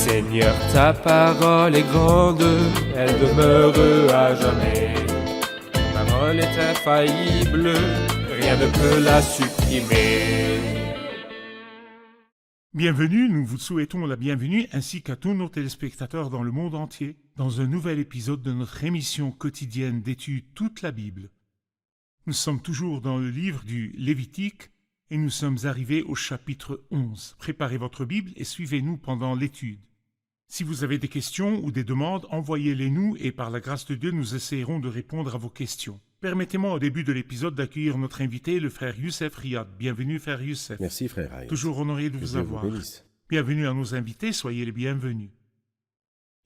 Seigneur, ta parole est grande, elle demeure à jamais. Ta parole est infaillible, rien ne peut la supprimer. Bienvenue, nous vous souhaitons la bienvenue ainsi qu'à tous nos téléspectateurs dans le monde entier dans un nouvel épisode de notre émission quotidienne d'études toute la Bible. Nous sommes toujours dans le livre du Lévitique et nous sommes arrivés au chapitre 11. Préparez votre Bible et suivez-nous pendant l'étude. Si vous avez des questions ou des demandes, envoyez-les nous et par la grâce de Dieu, nous essayerons de répondre à vos questions. Permettez-moi au début de l'épisode d'accueillir notre invité, le frère Youssef Riyad. Bienvenue, frère Youssef. Merci, frère Riyad. Toujours honoré de vous avoir. Bienvenue à nos invités, soyez les bienvenus.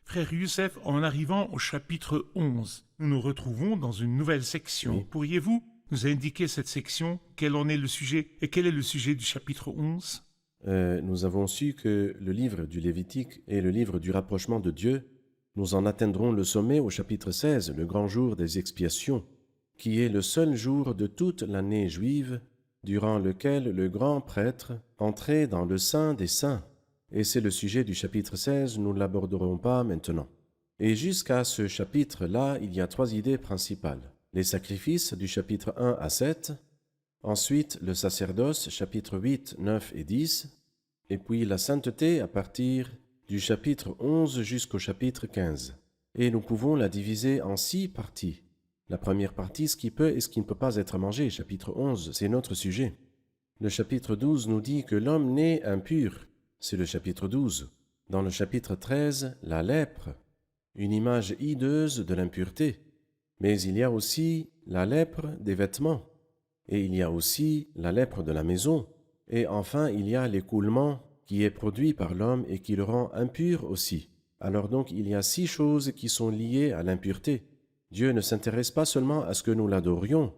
Frère Youssef, en arrivant au chapitre 11, nous nous retrouvons dans une nouvelle section. Oui. Pourriez-vous nous indiquer cette section, quel en est le sujet et quel est le sujet du chapitre 11 ? Nous avons su que le livre du Lévitique est le livre du rapprochement de Dieu. Nous en atteindrons le sommet au chapitre 16, le grand jour des expiations, qui est le seul jour de toute l'année juive, durant lequel le grand prêtre entrait dans le Saint des Saints. Et c'est le sujet du chapitre 16, nous ne l'aborderons pas maintenant. Et jusqu'à ce chapitre-là, il y a 3 idées principales. Les sacrifices du chapitre 1 à 7, ensuite le sacerdoce, chapitre 8, 9 et 10, et puis la sainteté à partir du chapitre 11 jusqu'au chapitre 15. Et nous pouvons la diviser en 6 parties. La première partie, ce qui peut et ce qui ne peut pas être mangé, chapitre 11, c'est notre sujet. Le chapitre 12 nous dit que l'homme naît impur, c'est le chapitre 12. Dans le chapitre 13, la lèpre, une image hideuse de l'impureté. Mais il y a aussi la lèpre des vêtements, et il y a aussi la lèpre de la maison, et enfin il y a l'écoulement qui est produit par l'homme et qui le rend impur aussi. Alors donc il y a 6 choses qui sont liées à l'impureté. Dieu ne s'intéresse pas seulement à ce que nous l'adorions,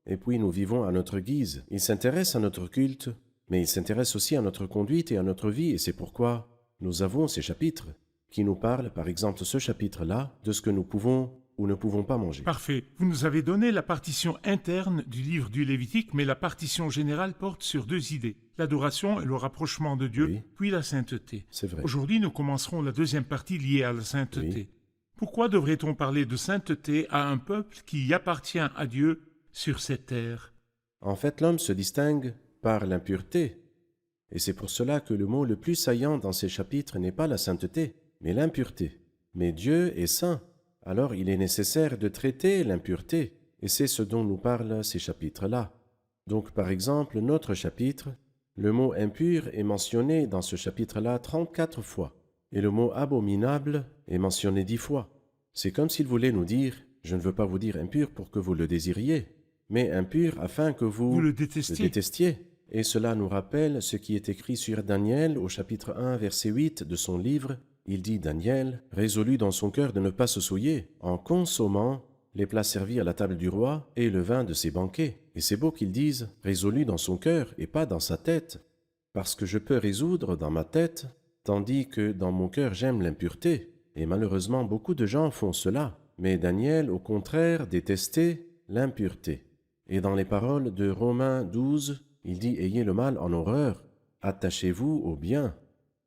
et puis nous vivons à notre guise. Il s'intéresse à notre culte, mais il s'intéresse aussi à notre conduite et à notre vie, et c'est pourquoi nous avons ces chapitres qui nous parlent, par exemple ce chapitre-là, de ce que nous pouvons ou ne pouvons pas manger. Parfait. Vous nous avez donné la partition interne du livre du Lévitique, mais la partition générale porte sur 2 idées. L'adoration et le rapprochement de Dieu, Oui. puis la sainteté. C'est vrai. Aujourd'hui, nous commencerons la 2e partie liée à la sainteté. Oui. Pourquoi devrait-on parler de sainteté à un peuple qui appartient à Dieu sur cette terre ? En fait, l'homme se distingue par l'impureté, et c'est pour cela que le mot le plus saillant dans ces chapitres n'est pas la sainteté, mais l'impureté. Mais Dieu est saint, alors il est nécessaire de traiter l'impureté, et c'est ce dont nous parlent ces chapitres-là. Donc par exemple, notre chapitre, le mot impur est mentionné dans ce chapitre-là 34 fois, et le mot abominable est mentionné 10 fois. C'est comme s'il voulait nous dire, je ne veux pas vous dire impur pour que vous le désiriez, mais impur afin que vous le le détestiez. détestiez. Et cela nous rappelle ce qui est écrit sur Daniel au chapitre 1, verset 8 de son livre. Il dit, Daniel, résolu dans son cœur de ne pas se souiller, en consommant les plats servis à la table du roi et le vin de ses banquets. Et c'est beau qu'il dise, résolu dans son cœur et pas dans sa tête, parce que je peux résoudre dans ma tête, tandis que dans mon cœur j'aime l'impureté. Et malheureusement, beaucoup de gens font cela. Mais Daniel, au contraire, détestait l'impureté. Et dans les paroles de Romains 12, il dit, ayez le mal en horreur, attachez-vous au bien.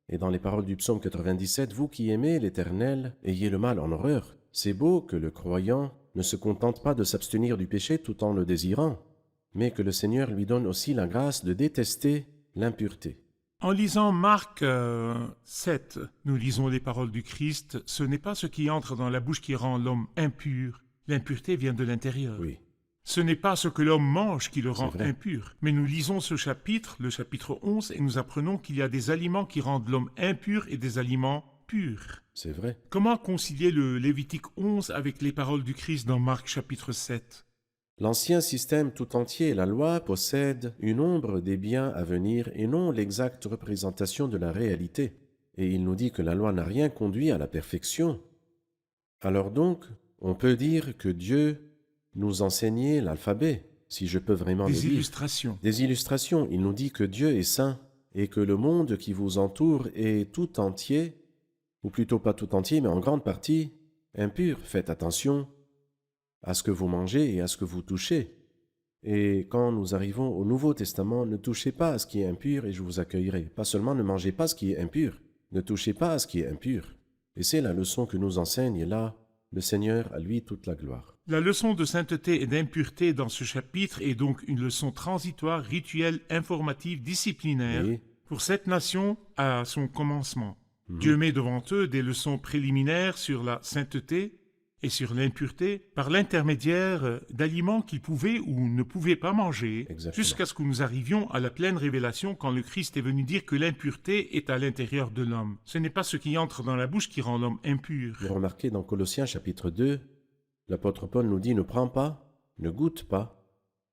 Et dans les paroles du psaume 97, vous qui aimez l'Éternel, ayez le mal en horreur. C'est beau que le croyant ne se contente pas de s'abstenir du péché tout en le désirant, mais que le Seigneur lui donne aussi la grâce de détester l'impureté. En lisant Marc 7, nous lisons les paroles du Christ. Ce n'est pas ce qui entre dans la bouche qui rend l'homme impur. L'impureté vient de l'intérieur. Oui, Ce n'est pas ce que l'homme mange qui le rend vrai. impur. Mais nous lisons ce chapitre, le chapitre 11, et nous apprenons qu'il y a des aliments qui rendent l'homme impur et des aliments purs. c'est vrai. Comment concilier le Lévitique 11 avec les paroles du Christ dans Marc chapitre 7 ? L'ancien système tout entier, la loi, possède une ombre des biens à venir et non l'exacte représentation de la réalité. Et il nous dit que la loi n'a rien conduit à la perfection. Alors donc, on peut dire que Dieu nous enseignait l'alphabet, si je peux vraiment le Des dire. illustrations. Des illustrations. Il nous dit que Dieu est saint et que le monde qui vous entoure est tout entier, ou plutôt pas tout entier, mais en grande partie, impur. Faites attention à ce que vous mangez et à ce que vous touchez. Et quand nous arrivons au Nouveau Testament, ne touchez pas à ce qui est impur et je vous accueillerai. Pas seulement ne mangez pas ce qui est impur, Ne touchez pas à ce qui est impur. Et c'est la leçon que nous enseigne là le Seigneur, à lui toute la gloire. La leçon de sainteté et d'impureté dans ce chapitre est donc une leçon transitoire, rituelle, informative, disciplinaire Oui. pour cette nation à son commencement. Dieu met devant eux des leçons préliminaires sur la sainteté et sur l'impureté par l'intermédiaire d'aliments qu'ils pouvaient ou ne pouvaient pas manger, Exactement. jusqu'à ce que nous arrivions à la pleine révélation quand le Christ est venu dire que l'impureté est à l'intérieur de l'homme. Ce n'est pas ce qui entre dans la bouche qui rend l'homme impur. Vous remarquez dans Colossiens chapitre 2, l'apôtre Paul nous dit « Ne prends pas, ne goûte pas,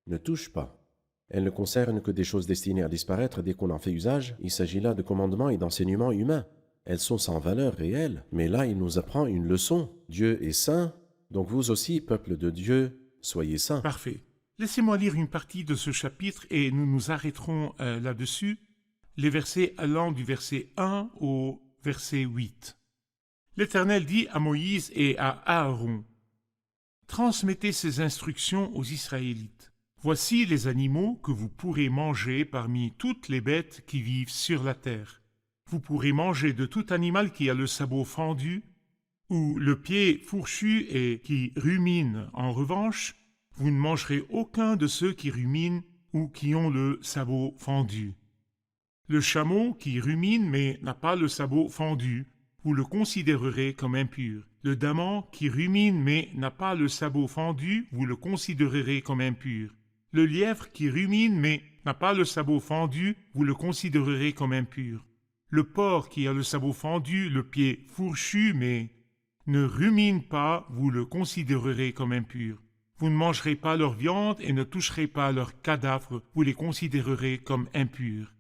ne touche pas ». Elle ne concerne que des choses destinées à disparaître dès qu'on en fait usage. Il s'agit là de commandements et d'enseignements humains. Elles sont sans valeur réelle, mais là il nous apprend une leçon. Dieu est saint, donc vous aussi, peuple de Dieu, soyez saints. Parfait. Laissez-moi lire une partie de ce chapitre et nous nous arrêterons là-dessus, les versets allant du verset 1 au verset 8. L'Éternel dit à Moïse et à Aaron, « Transmettez ces instructions aux Israélites. Voici les animaux que vous pourrez manger parmi toutes les bêtes qui vivent sur la terre. Vous pourrez manger de tout animal qui a le sabot fendu ou le pied fourchu et qui rumine. En revanche, vous ne mangerez aucun de ceux qui ruminent ou qui ont le sabot fendu. Le chameau qui rumine mais n'a pas le sabot fendu, vous le considérerez comme impur. Le daman qui rumine mais n'a pas le sabot fendu, vous le considérerez comme impur. Le lièvre qui rumine mais n'a pas le sabot fendu, vous le considérerez comme impur. Le porc qui a le sabot fendu, le pied fourchu mais ne rumine pas, vous le considérerez comme impur. Vous ne mangerez pas leur viande et ne toucherez pas leurs cadavres, vous les considérerez comme impurs.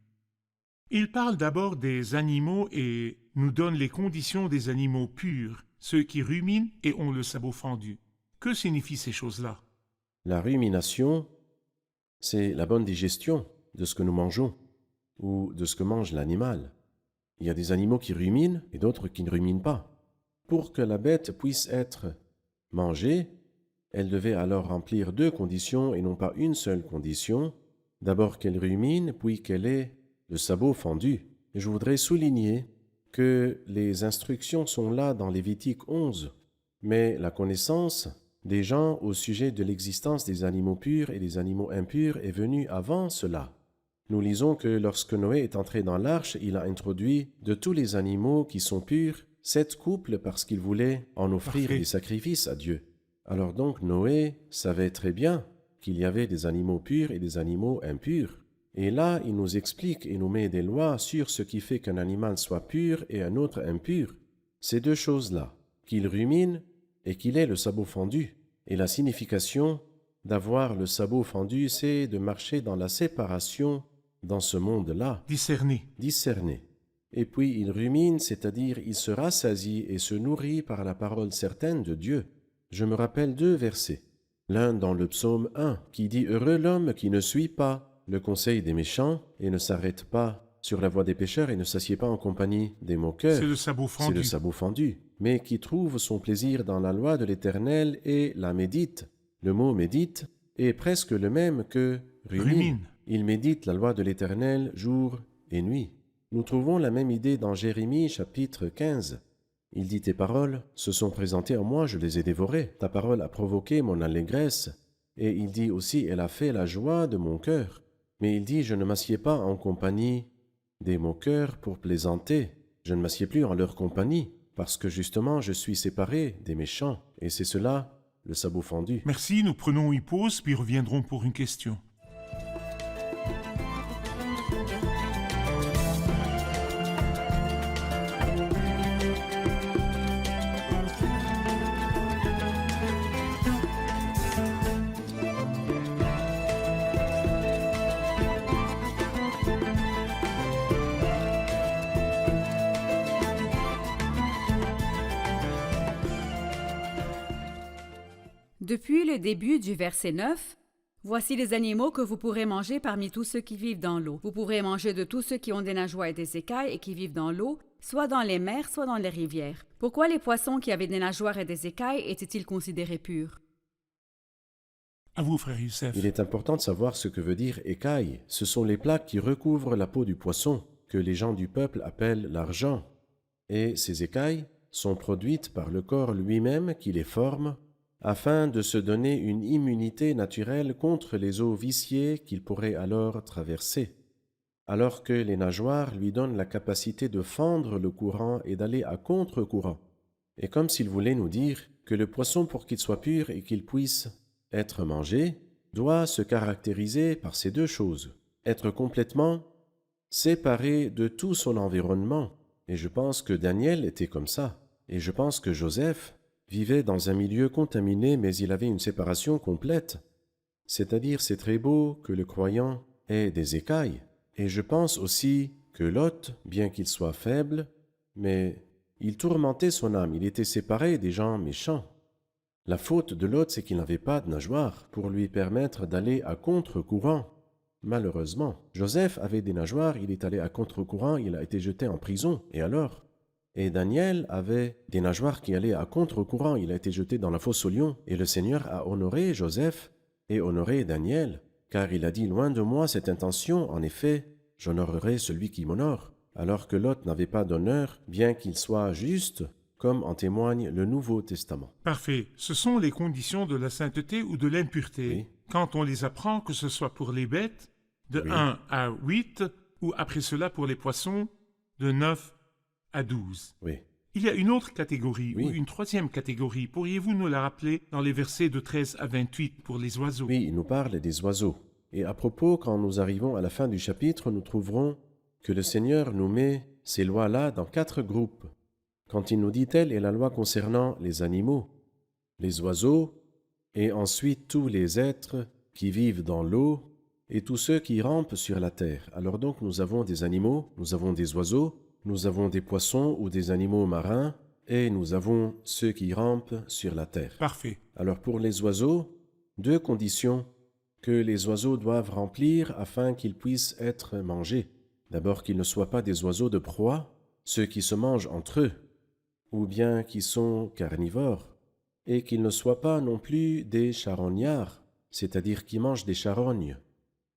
Il parle d'abord des animaux et nous donne les conditions des animaux purs, ceux qui ruminent et ont le sabot fendu. Que signifient ces choses-là? La rumination, c'est la bonne digestion de ce que nous mangeons ou de ce que mange l'animal. Il y a des animaux qui ruminent et d'autres qui ne ruminent pas. Pour que la bête puisse être mangée, elle devait alors remplir deux conditions et non pas une seule condition. D'abord qu'elle rumine, puis qu'elle ait le sabot fendu. Et je voudrais souligner que les instructions sont là dans Lévitique 11, mais la connaissance des gens au sujet de l'existence des animaux purs et des animaux impurs est venue avant cela. Nous lisons que lorsque Noé est entré dans l'arche, il a introduit de tous les animaux qui sont purs 7 couples parce qu'il voulait en offrir Parfait. des sacrifices à Dieu. Alors donc Noé savait très bien qu'il y avait des animaux purs et des animaux impurs. Et là, il nous explique et nous met des lois sur ce qui fait qu'un animal soit pur et un autre impur. Ces deux choses-là, qu'il rumine et qu'il ait le sabot fendu. Et la signification d'avoir le sabot fendu, c'est de marcher dans la séparation dans ce monde-là, Discerner. discerner. Et puis il rumine, c'est-à-dire il se rassasie et se nourrit par la parole certaine de Dieu. Je me rappelle 2 versets. L'un dans le psaume 1 qui dit « Heureux l'homme qui ne suit pas le conseil des méchants et ne s'arrête pas sur la voie des pécheurs et ne s'assied pas en compagnie des moqueurs. » C'est le sabot C'est fendu. le sabot fendu, mais qui trouve son plaisir dans la loi de l'Éternel et la médite. Le mot « médite » est presque le même que « rumine ». Rumine. Il médite la loi de l'Éternel jour et nuit. Nous trouvons la même idée dans Jérémie chapitre 15. Il dit « Tes paroles se sont présentées en moi, je les ai dévorées. Ta parole a provoqué mon allégresse. » Et il dit aussi « Elle a fait la joie de mon cœur. » Mais il dit « Je ne m'assieds pas en compagnie des moqueurs pour plaisanter. Je ne m'assieds plus en leur compagnie, parce que justement je suis séparé des méchants. » Et c'est cela, le sabot fendu. Merci, nous prenons une pause puis reviendrons pour une question. Depuis le début du verset 9, voici les animaux que vous pourrez manger parmi tous ceux qui vivent dans l'eau. Vous pourrez manger de tous ceux qui ont des nageoires et des écailles et qui vivent dans l'eau, soit dans les mers, soit dans les rivières. Pourquoi les poissons qui avaient des nageoires et des écailles étaient-ils considérés purs? À vous, frère Youssef. Il est important de savoir ce que veut dire écaille. Ce sont les plaques qui recouvrent la peau du poisson, que les gens du peuple appellent l'argent. et ces écailles sont produites par le corps lui-même qui les forme, afin de se donner une immunité naturelle contre les eaux viciées qu'il pourrait alors traverser, alors que les nageoires lui donnent la capacité de fendre le courant et d'aller à contre-courant. Et comme s'il voulait nous dire que le poisson, pour qu'il soit pur et qu'il puisse être mangé, doit se caractériser par ces deux choses, être complètement séparé de tout son environnement. Et je pense que Daniel était comme ça. Et je pense que Joseph vivait dans un milieu contaminé, mais il avait une séparation complète. C'est-à-dire, c'est très beau que le croyant ait des écailles. Et je pense aussi que Lot, bien qu'il soit faible, mais il tourmentait son âme, il était séparé des gens méchants. La faute de Lot, c'est qu'il n'avait pas de nageoire pour lui permettre d'aller à contre-courant. Malheureusement, Joseph avait des nageoires, il est allé à contre-courant, il a été jeté en prison. Et alors? Et Daniel avait des nageoires qui allaient à contre-courant, il a été jeté dans la fosse aux lions. Et le Seigneur a honoré Joseph et honoré Daniel, car il a dit, loin de moi cette intention, en effet, j'honorerai celui qui m'honore. Alors que Lot n'avait pas d'honneur, bien qu'il soit juste, comme en témoigne le Nouveau Testament. Parfait. Ce sont les conditions de la sainteté ou de l'impureté. Oui. Quand on les apprend, que ce soit pour les bêtes, de Oui. 1 à 8, ou après cela pour les poissons, de 9 à 12. Oui. Il y a une autre catégorie, Oui. ou une troisième catégorie. Pourriez-vous nous la rappeler dans les versets de 13 à 28 pour les oiseaux? Oui, il nous parle des oiseaux. Et à propos, quand nous arrivons à la fin du chapitre, nous trouverons que le Seigneur nous met ces lois-là dans 4 groupes. Quand il nous dit telle est la loi concernant les animaux, les oiseaux, et ensuite tous les êtres qui vivent dans l'eau, et tous ceux qui rampent sur la terre. Alors donc nous avons des animaux, nous avons des oiseaux, nous avons des poissons ou des animaux marins, et nous avons ceux qui rampent sur la terre. Parfait. Alors pour les oiseaux, 2 conditions que les oiseaux doivent remplir afin qu'ils puissent être mangés. D'abord qu'ils ne soient pas des oiseaux de proie, ceux qui se mangent entre eux, ou bien qui sont carnivores, et qu'ils ne soient pas non plus des charognards, c'est-à-dire qui mangent des charognes.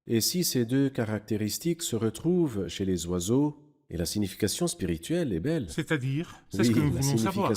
Et si ces 2 caractéristiques se retrouvent chez les oiseaux, et la signification spirituelle est belle. C'est-à-dire, c'est Oui, ce que nous la voulons savoir.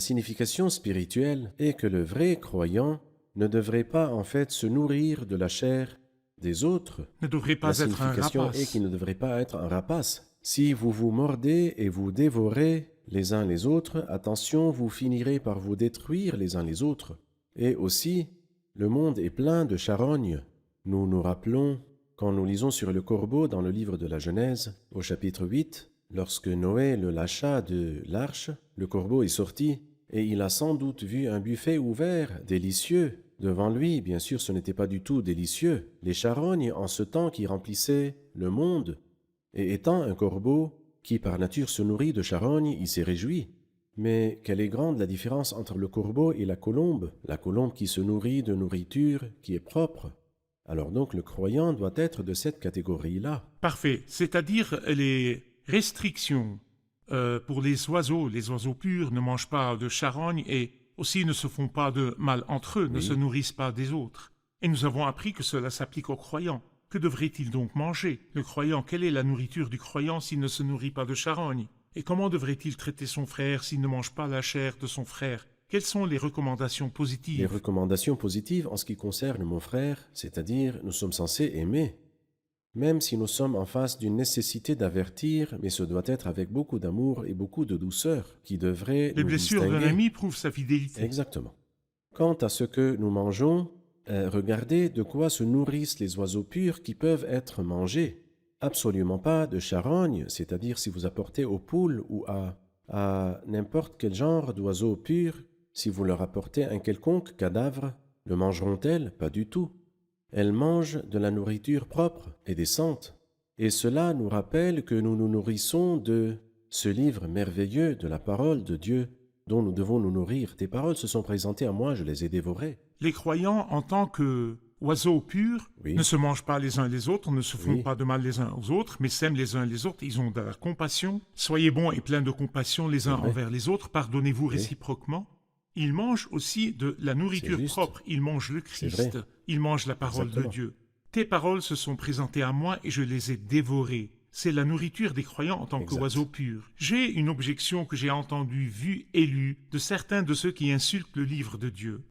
signification spirituelle est que le vrai croyant ne devrait pas en fait se nourrir de la chair des autres. Ne devrait pas La être un signification rapace. est qu'il ne devrait pas être un rapace. Si vous vous mordez et vous dévorez les uns les autres, attention, vous finirez par vous détruire les uns les autres. Et aussi, le monde est plein de charognes. Nous nous rappelons, quand nous lisons sur le corbeau dans le livre de la Genèse, au chapitre 8, lorsque Noé le lâcha de l'arche, le corbeau est sorti, et il a sans doute vu un buffet ouvert, délicieux. Devant lui, bien sûr, ce n'était pas du tout délicieux. Les charognes, en ce temps qui remplissaient le monde, et étant un corbeau qui par nature se nourrit de charognes, il s'est réjoui. Mais quelle est grande la différence entre le corbeau et la colombe qui se nourrit de nourriture qui est propre. Alors donc le croyant doit être de cette catégorie-là. Parfait. C'est-à-dire les restrictions pour les oiseaux purs ne mangent pas de charogne et aussi ne se font pas de mal entre eux, ne se nourrissent pas des autres. Et nous avons appris que cela s'applique aux croyants. Que devrait-il donc manger? Le croyant, quelle est la nourriture du croyant s'il ne se nourrit pas de charogne? Et comment devrait-il traiter son frère s'il ne mange pas la chair de son frère? Quelles sont les recommandations positives? Les recommandations positives en ce qui concerne mon frère, c'est-à-dire nous sommes censés aimer. Même si nous sommes en face d'une nécessité d'avertir, mais ce doit être avec beaucoup d'amour et beaucoup de douceur qui devrait Les nous blessures d'un distinguer. ami prouvent sa fidélité. Exactement. Quant à ce que nous mangeons, regardez de quoi se nourrissent les oiseaux purs qui peuvent être mangés. Absolument pas de charogne, c'est-à-dire si vous apportez aux poules ou à n'importe quel genre d'oiseau pur, si vous leur apportez un quelconque cadavre, le mangeront-elles? Pas du tout. Elles mangent de la nourriture propre et décente. Et cela nous rappelle que nous nous nourrissons de ce livre merveilleux de la parole de Dieu dont nous devons nous nourrir. Tes paroles se sont présentées à moi, je les ai dévorées. Les croyants, en tant qu'oiseaux purs, Oui. ne se mangent pas les uns les autres, ne se font Oui. pas de mal les uns aux autres, mais s'aiment les uns les autres. Ils ont de la compassion. Soyez bons et pleins de compassion les uns vrai. envers les autres. Pardonnez-vous Oui. réciproquement. Ils mangent aussi de la nourriture juste. propre. Ils mangent le C'est Christ. vrai. Ils mangent la parole Exactement. de Dieu. Tes paroles se sont présentées à moi et je les ai dévorées. c'est la nourriture des croyants en tant Exact. qu'oiseaux purs. J'ai une objection que j'ai entendue, vue et lue de certains de ceux qui insultent le livre de Dieu.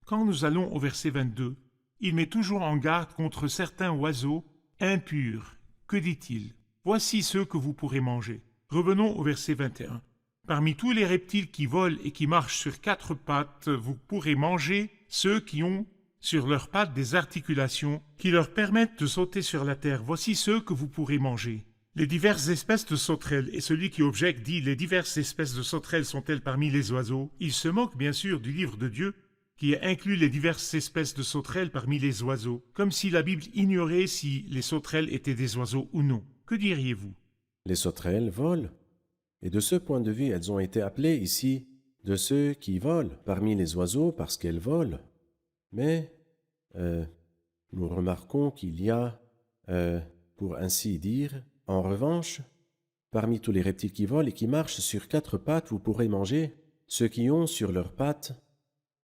Quand nous allons au verset 22, il met toujours en garde contre certains oiseaux impurs. Que dit-il? Voici ceux que vous pourrez manger. Revenons au verset 21. Parmi tous les reptiles qui volent et qui marchent sur 4 pattes, vous pourrez manger ceux qui ont sur leurs pattes des articulations qui leur permettent de sauter sur la terre. Voici ceux que vous pourrez manger. Les diverses espèces de sauterelles, et celui qui objecte dit « les diverses espèces de sauterelles sont-elles parmi les oiseaux ?» Il se moque bien sûr du livre de Dieu qui inclut les diverses espèces de sauterelles parmi les oiseaux, comme si la Bible ignorait si les sauterelles étaient des oiseaux ou non. Que diriez-vous? Les sauterelles volent. Et de ce point de vue, elles ont été appelées ici de ceux qui volent parmi les oiseaux parce qu'elles volent. Mais nous remarquons qu'il y a, pour ainsi dire, en revanche, parmi tous les reptiles qui volent et qui marchent sur 4 pattes, vous pourrez manger ceux qui ont sur leurs pattes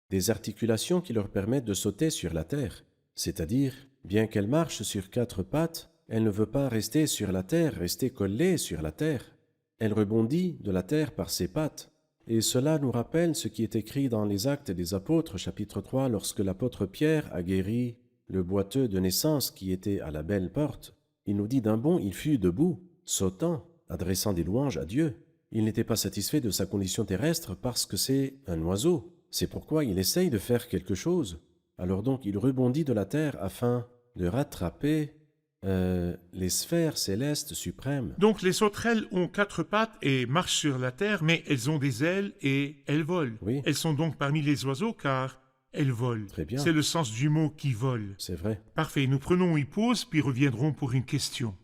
des articulations qui leur permettent de sauter sur la terre. C'est-à-dire, bien qu'elles marchent sur 4 pattes, elle ne veut pas rester sur la terre, rester collée sur la terre. Elle rebondit de la terre par ses pattes. Et cela nous rappelle ce qui est écrit dans les Actes des Apôtres, chapitre 3, lorsque l'apôtre Pierre a guéri le boiteux de naissance qui était à la belle porte. Il nous dit d'un bond, il fut debout, sautant, adressant des louanges à Dieu. Il n'était pas satisfait de sa condition terrestre parce que c'est un oiseau. C'est pourquoi il essaye de faire quelque chose. Alors donc il rebondit de la terre afin de rattraper les sphères célestes suprêmes. Donc les sauterelles ont 4 pattes et marchent sur la terre, mais elles ont des ailes et elles volent. Oui. Elles sont donc parmi les oiseaux car elles volent. Très bien. C'est le sens du mot qui vole. C'est vrai. Parfait, nous prenons une pause puis reviendrons pour une question.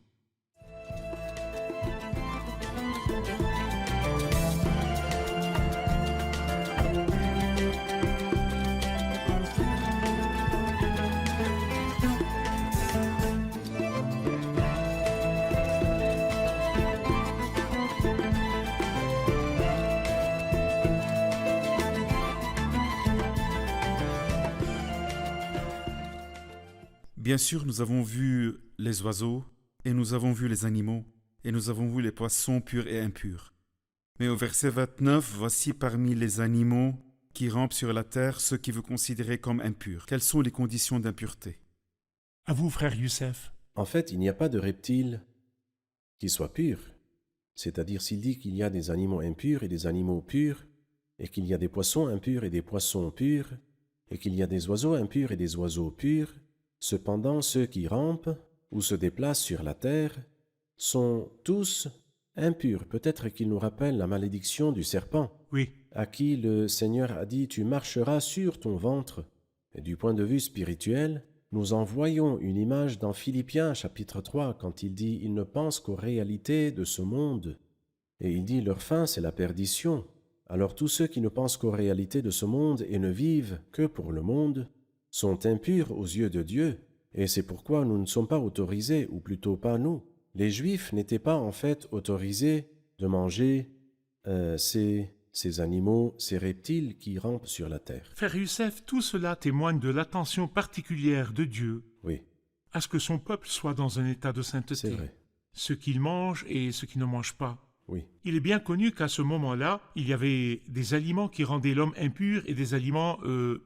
Bien sûr, nous avons vu les oiseaux, et nous avons vu les animaux, et nous avons vu les poissons purs et impurs. Mais au verset 29, voici parmi les animaux qui rampent sur la terre ceux qui vous considérez comme impurs. Quelles sont les conditions d'impureté? À vous, frère Youssef. En fait, il n'y a pas de reptile qui soit pur. C'est-à-dire, s'il dit qu'il y a des animaux impurs et des animaux purs, et qu'il y a des poissons impurs et des poissons purs, et qu'il y a des oiseaux impurs et des oiseaux purs, cependant ceux qui rampent ou se déplacent sur la terre sont tous impurs. Peut-être qu'il nous rappelle la malédiction du serpent, Oui, à qui le Seigneur a dit « Tu marcheras sur ton ventre ». Et du point de vue spirituel, nous en voyons une image dans Philippiens chapitre 3, quand il dit « Ils ne pensent qu'aux réalités de ce monde ». Et il dit « Leur fin, c'est la perdition ». Alors tous ceux qui ne pensent qu'aux réalités de ce monde et ne vivent que pour le monde sont impurs aux yeux de Dieu. Et c'est pourquoi nous ne sommes pas autorisés, ou plutôt pas nous. Les Juifs n'étaient pas en fait autorisés de manger ces animaux, ces reptiles qui rampent sur la terre. frère Youssef, tout cela témoigne de l'attention particulière de Dieu Oui, à ce que son peuple soit dans un état de c'est sainteté, vrai. ce qu'il mange et ce qu'il ne mange pas. Oui, Il est bien connu qu'à ce moment-là, il y avait des aliments qui rendaient l'homme impur et des aliments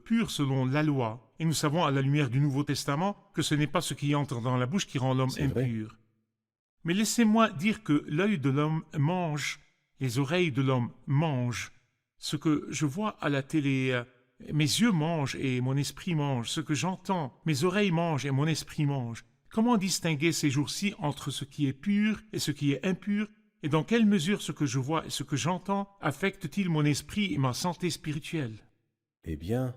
purs selon la loi. Et nous savons à la lumière du Nouveau Testament que ce n'est pas ce qui entre dans la bouche qui rend l'homme C'est vrai. impur. Mais laissez-moi dire que l'œil de l'homme mange, les oreilles de l'homme mangent. Ce que je vois à la télé, mes yeux mangent et mon esprit mange. Ce que j'entends, mes oreilles mangent et mon esprit mange. Comment distinguer ces jours-ci entre ce qui est pur et ce qui est impur? Et dans quelle mesure ce que je vois et ce que j'entends affecte-t-il mon esprit et ma santé spirituelle? eh bien,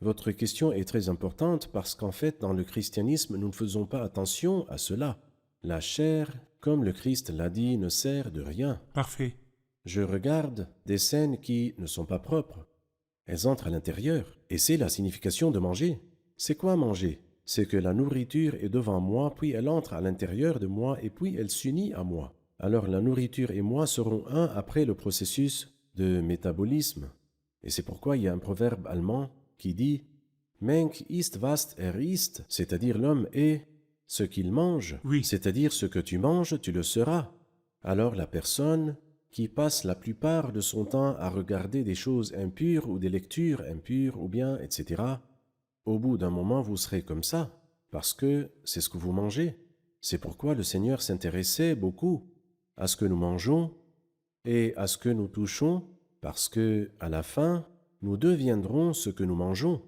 votre question est très importante parce qu'en fait, dans le christianisme, nous ne faisons pas attention à cela. La chair, comme le Christ l'a dit, ne sert de rien. Parfait. Je regarde des scènes qui ne sont pas propres. Elles entrent à l'intérieur. Et c'est la signification de manger. C'est quoi manger? C'est que la nourriture est devant moi, puis elle entre à l'intérieur de moi, et puis elle s'unit à moi. Alors la nourriture et moi seront un après le processus de métabolisme. Et c'est pourquoi il y a un proverbe allemand qui dit « Mensch ist was er ist », c'est-à-dire l'homme est ce qu'il mange, Oui. c'est-à-dire ce que tu manges, tu le seras. Alors la personne qui passe la plupart de son temps à regarder des choses impures ou des lectures impures ou bien, etc., au bout d'un moment, vous serez comme ça, parce que c'est ce que vous mangez. C'est pourquoi le Seigneur s'intéressait beaucoup à ce que nous mangeons et à ce que nous touchons, parce que, à la fin, nous deviendrons ce que nous mangeons.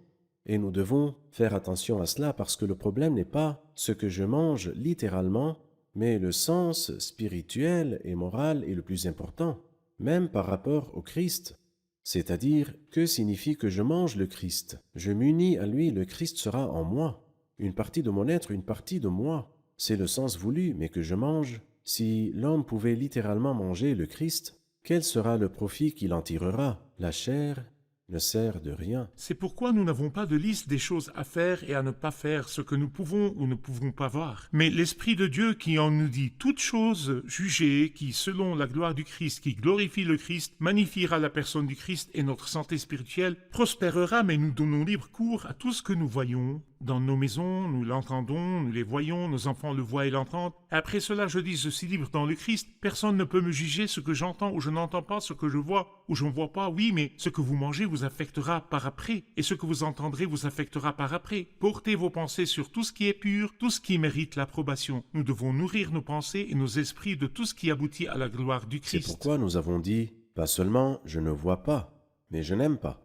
Et nous devons faire attention à cela, parce que le problème n'est pas ce que je mange littéralement, mais le sens spirituel et moral est le plus important, même par rapport au Christ. C'est-à-dire, que signifie que je mange le Christ? Je m'unis à lui, le Christ sera en moi. Une partie de mon être, une partie de moi. C'est le sens voulu, mais que je mange. Si l'homme pouvait littéralement manger le Christ, quel sera le profit qu'il en tirera? La chair ne sert de rien. C'est pourquoi nous n'avons pas de liste des choses à faire et à ne pas faire, ce que nous pouvons ou ne pouvons pas voir. Mais l'Esprit de Dieu qui en nous dit toutes choses jugées, qui, selon la gloire du Christ, qui glorifie le Christ, magnifiera la personne du Christ et notre santé spirituelle, prospérera, mais nous donnons libre cours à tout ce que nous voyons. Dans nos maisons, nous l'entendons, nous les voyons, nos enfants le voient et l'entendent. Après cela, je dis, je suis libre dans le Christ. Personne ne peut me juger ce que j'entends ou je n'entends pas, ce que je vois ou je ne vois pas. Oui, mais ce que vous mangez vous affectera par après, et ce que vous entendrez vous affectera par après. Portez vos pensées sur tout ce qui est pur, tout ce qui mérite l'approbation. Nous devons nourrir nos pensées et nos esprits de tout ce qui aboutit à la gloire du C'est Christ. pourquoi nous avons dit, pas seulement je ne vois pas, mais je n'aime pas.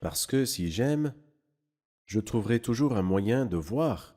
Parce que si j'aime, je trouverai toujours un moyen de voir.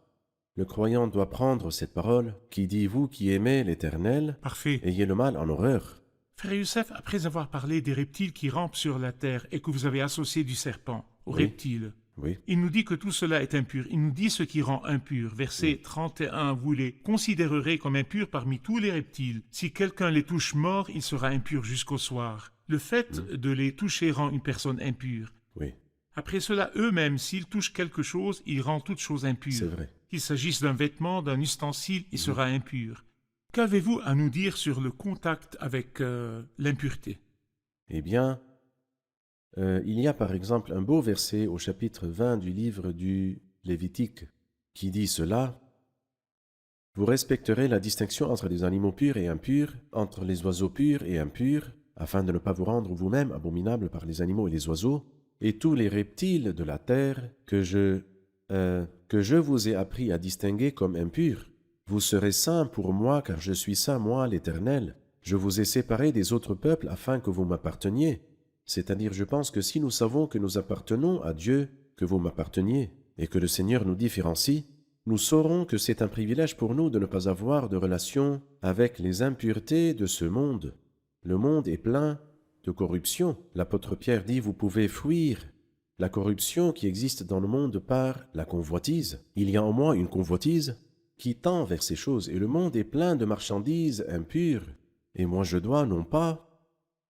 Le croyant doit prendre cette parole qui dit, vous qui aimez l'Éternel, Parfait. ayez le mal en horreur. Frère Youssef, après avoir parlé des reptiles qui rampent sur la terre et que vous avez associé du serpent aux Oui. reptiles, Oui, il nous dit que tout cela est impur. Il nous dit ce qui rend impur. Verset 31, vous les considérerez comme impurs parmi tous les reptiles. Si quelqu'un les touche morts, il sera impur jusqu'au soir. Le fait de les toucher rend une personne impure. oui, Après cela, eux-mêmes, s'ils touchent quelque chose, ils rendent toute chose impure. c'est vrai. Qu'il s'agisse d'un vêtement, d'un ustensile, il sera impur. Qu'avez-vous à nous dire sur le contact avec l'impureté? Eh bien, il y a par exemple un beau verset au chapitre 20 du livre du Lévitique qui dit cela. Vous respecterez la distinction entre les animaux purs et impurs, entre les oiseaux purs et impurs, afin de ne pas vous rendre vous-même abominables par les animaux et les oiseaux, et tous les reptiles de la terre que je vous ai appris à distinguer comme impurs. Vous serez saints pour moi, car je suis saint, moi, l'Éternel. Je vous ai séparés des autres peuples afin que vous m'apparteniez. C'est-à-dire, je pense que si nous savons que nous appartenons à Dieu, que vous m'apparteniez, et que le Seigneur nous différencie, nous saurons que c'est un privilège pour nous de ne pas avoir de relation avec les impuretés de ce monde. Le monde est plein de corruption. L'apôtre Pierre dit, vous pouvez fuir la corruption qui existe dans le monde par la convoitise. Il y a en moi une convoitise qui tend vers ces choses, et le monde est plein de marchandises impures. Et moi je dois non pas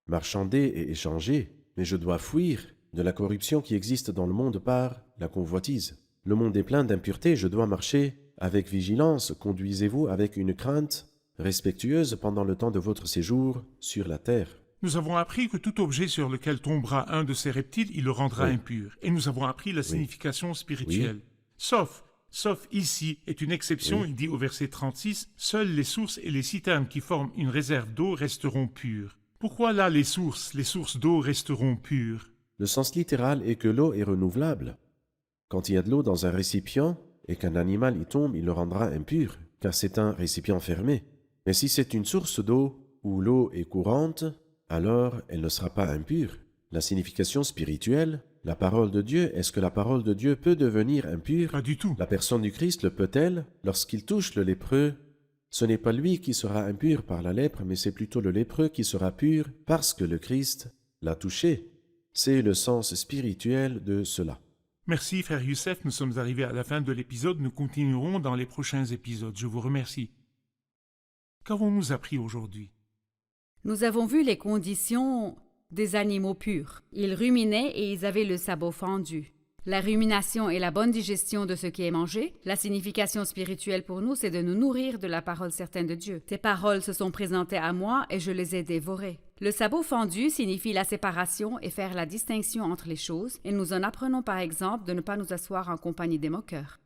marchander et échanger, mais je dois fuir de la corruption qui existe dans le monde par la convoitise. Le monde est plein d'impuretés, je dois marcher avec vigilance. Conduisez-vous avec une crainte respectueuse pendant le temps de votre séjour sur la terre. Nous avons appris que tout objet sur lequel tombera un de ces reptiles, il le rendra Oui. impur. Et nous avons appris la signification spirituelle. Sauf ici est une exception, Oui. il dit au verset 36, « Seules les sources et les citernes qui forment une réserve d'eau resteront pures. » Pourquoi là les sources d'eau resteront pures? Le sens littéral est que l'eau est renouvelable. Quand il y a de l'eau dans un récipient et qu'un animal y tombe, il le rendra impur, car c'est un récipient fermé. Mais si c'est une source d'eau où l'eau est courante, alors elle ne sera pas impure. La signification spirituelle, la parole de Dieu, est-ce que la parole de Dieu peut devenir impure? Pas du tout. La personne du Christ le peut-elle? Lorsqu'il touche le lépreux, ce n'est pas lui qui sera impur par la lèpre, mais c'est plutôt le lépreux qui sera pur parce que le Christ l'a touché. C'est le sens spirituel de cela. Merci, frère Youssef. Nous sommes arrivés à la fin de l'épisode. Nous continuerons dans les prochains épisodes. Je vous remercie. Qu'avons-nous appris aujourd'hui? Nous avons vu les conditions des animaux purs. Ils ruminaient et ils avaient le sabot fendu. La rumination est la bonne digestion de ce qui est mangé. La signification spirituelle pour nous, c'est de nous nourrir de la parole certaine de Dieu. Tes paroles se sont présentées à moi et je les ai dévorées. Le sabot fendu signifie la séparation et faire la distinction entre les choses, et nous en apprenons par exemple de ne pas nous asseoir en compagnie des moqueurs.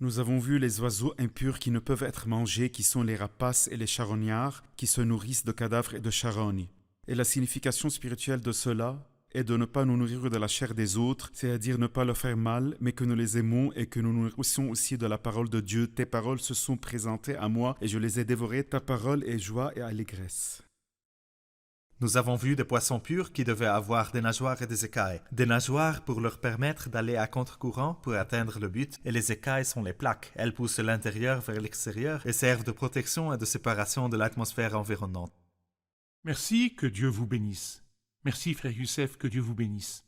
Nous avons vu les oiseaux impurs qui ne peuvent être mangés, qui sont les rapaces et les charognards, qui se nourrissent de cadavres et de charognes. Et la signification spirituelle de cela est de ne pas nous nourrir de la chair des autres, c'est-à-dire ne pas leur faire mal, mais que nous les aimons et que nous nous nourrissons aussi de la parole de Dieu. Tes paroles se sont présentées à moi et je les ai dévorées. Ta parole est joie et allégresse. Nous avons vu des poissons purs qui devaient avoir des nageoires et des écailles. Des nageoires pour leur permettre d'aller à contre-courant pour atteindre le but, et les écailles sont les plaques. Elles poussent de l'intérieur vers l'extérieur et servent de protection et de séparation de l'atmosphère environnante. Merci, que Dieu vous bénisse. Merci, frère Youssef, que Dieu vous bénisse.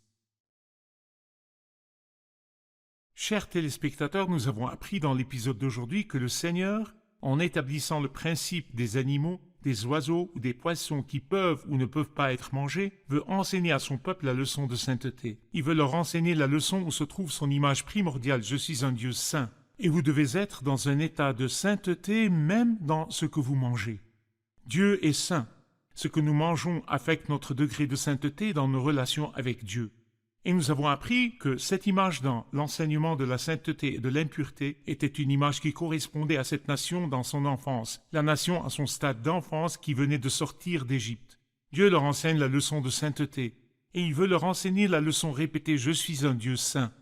Chers téléspectateurs, nous avons appris dans l'épisode d'aujourd'hui que le Seigneur, en établissant le principe des animaux, des oiseaux ou des poissons qui peuvent ou ne peuvent pas être mangés, veut enseigner à son peuple la leçon de sainteté. Il veut leur enseigner la leçon où se trouve son image primordiale, je suis un Dieu saint. Et vous devez être dans un état de sainteté même dans ce que vous mangez. Dieu est saint. Ce que nous mangeons affecte notre degré de sainteté dans nos relations avec Dieu. Et nous avons appris que cette image dans l'enseignement de la sainteté et de l'impureté était une image qui correspondait à cette nation dans son enfance, la nation à son stade d'enfance qui venait de sortir d'Égypte. Dieu leur enseigne la leçon de sainteté, et il veut leur enseigner la leçon répétée « Je suis un Dieu saint ».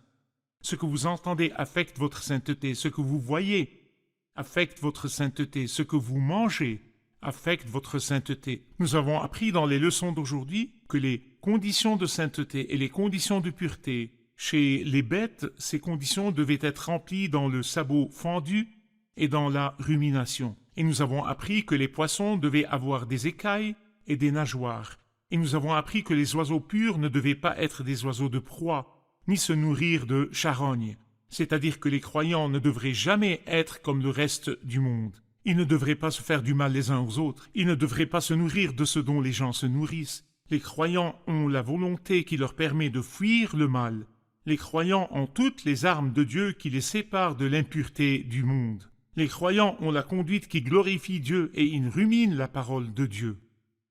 Ce que vous entendez affecte votre sainteté, ce que vous voyez affecte votre sainteté, ce que vous mangez affecte votre sainteté. Nous avons appris dans les leçons d'aujourd'hui que les conditions de sainteté et les conditions de pureté, chez les bêtes, ces conditions devaient être remplies dans le sabot fendu et dans la rumination. Et nous avons appris que les poissons devaient avoir des écailles et des nageoires. Et nous avons appris que les oiseaux purs ne devaient pas être des oiseaux de proie, ni se nourrir de charognes. C'est-à-dire que les croyants ne devraient jamais être comme le reste du monde. Ils ne devraient pas se faire du mal les uns aux autres. Ils ne devraient pas se nourrir de ce dont les gens se nourrissent. Les croyants ont la volonté qui leur permet de fuir le mal. Les croyants ont toutes les armes de Dieu qui les séparent de l'impureté du monde. Les croyants ont la conduite qui glorifie Dieu et ils ruminent la parole de Dieu.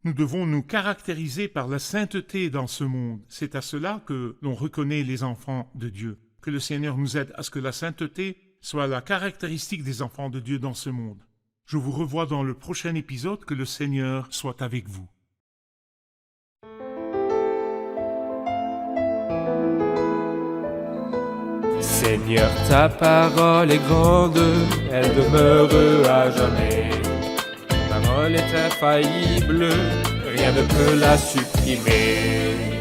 Nous devons nous caractériser par la sainteté dans ce monde. C'est à cela que l'on reconnaît les enfants de Dieu. Que le Seigneur nous aide à ce que la sainteté soit la caractéristique des enfants de Dieu dans ce monde. Je vous revois dans le prochain épisode. Que le Seigneur soit avec vous. Seigneur, ta parole est grande, elle demeure à jamais. Ta parole est infaillible, rien ne peut la supprimer.